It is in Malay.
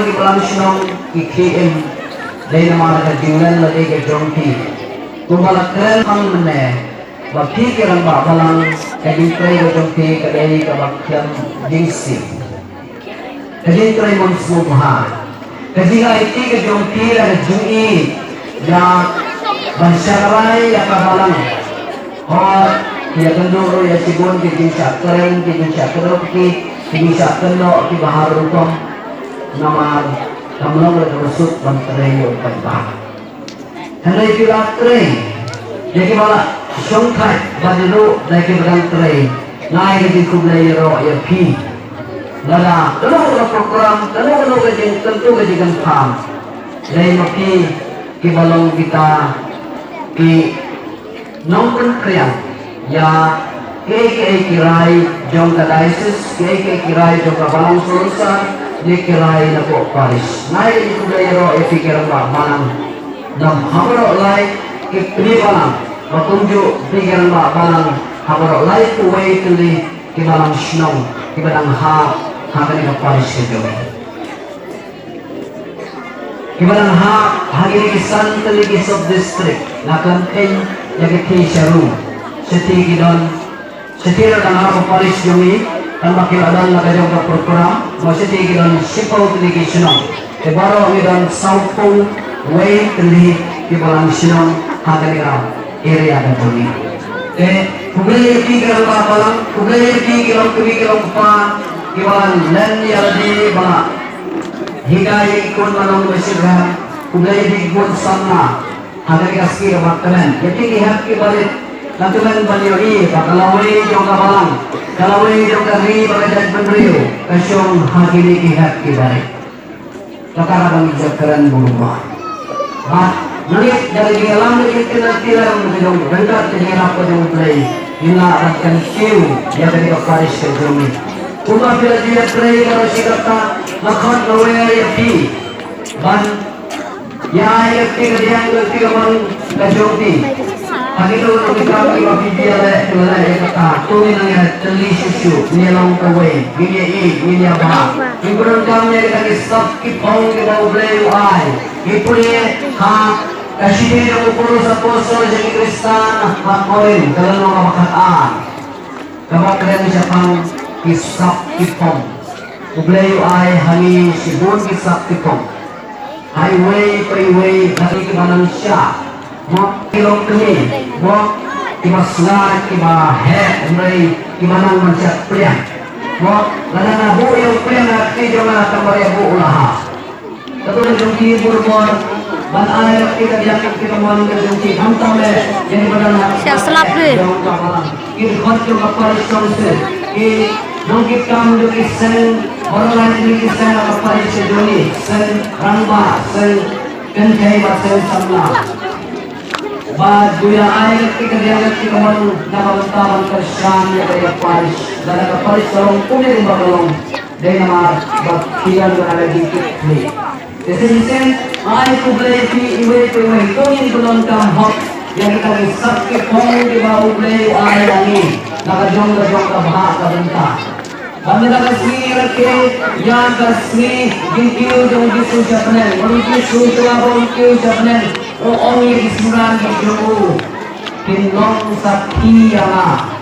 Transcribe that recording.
di pelang sinong ikim dari nama ada jualan lagi ke jompi kumbala keren pang mene bagi kiran bak balang kajin tray ke jompi kadai ke bakyam jingsi kajin tray monsmu baha kajin IT ke jompi ada jungi ya bansarai ya kabalang और या कंदोरो या सिगोन के दिन चाकरो की चाकनो की बाहर रुकम नमार तमलों के रसूल बंतरे यो पंपा हने की रात्रे जेके वाला शोंखाय बजरो जेके बंतरे नाय के कुबले रो या भी लगा तनो program तनो के दिन tentu के दिन काम ले मकी की balong kita की नौकन क्रिया या एक किराई जों का डाइसिस एक किराई जो का बाlang सुरसा ये किराई न को पारिस नाइ itu daerah epikiran pak balang dan hamro lai ke pri balang batunju pikiran pak balang hamro lai kuwai tuli ke balang snow ke balang ha kan ka paris ke jo ke balang ha hagiri ke santali ke sub district lakan jadi Kisharu, seti dan apa Paris Jumi, dan bakil adan laga jangka program, masih seti dan Sipau teli Sinong, baru dan South Pole Way teli di balang Sinong, hadir area dan Jumi. Kublai kiran balang, kublai kiran pa, di balang land yang di balang, hingga ikut manong bersirah, kublai ikut sama. Hadir kasih makanan. Jadi lihat kembali nantuman balioi, bakalawai jongka balang, kalawai jongka ri bagajan penriu, kasyong hagini lihat kembali. Takara bang jakaran buluma. Nangit dari dalam dari tilang menjong bentar jadi apa jong play. Ina akan kiu ya dari Paris ke Jumi. Kuma bila dia play kalau si kata makan lawai ya pi. Ban ya yakti kadian yakti kaman kajoti agito kita iwapi dia le ya kata tu ni nang teli susu ni long kawe gini apa ingurang kami kali sab ki pong ke bau bleu ai ipuni ha kasih dia puluh saposo jadi Kristan hakoin kalau mau makan kamu keren siapang kisap ki pong bleu ai hani sibun kisap ki pong highway dari ke manusia mau kilo kini mau kiba selat kiba he mulai gimana manusia pria mau lana bu yang pria nanti jangan tambah ya bu ulah betul jungki burbor ban air kita diakit kita mau ke jungki hantam le jadi badan siap selap deh ini khotjo kapal sonse ini nongkit kam jo isen orang lain di sana apa yang sedoni sen ramba sen kenkai basen samla baju yang air kita kita mau nama taman kerjaan ya dari Paris dan ke Paris orang punya di Bagalong dari nama bakian berada di Kipli desisen air kublai di iwe itu yang belum hot yang kita risap ke pong di bawah kublai air ini nakajong bahasa bentar kami kasih rake yang kasih gigiu jong gisu japanen merugi susu abang giu japanen orang yang disimpan di jauh kinong sakti yang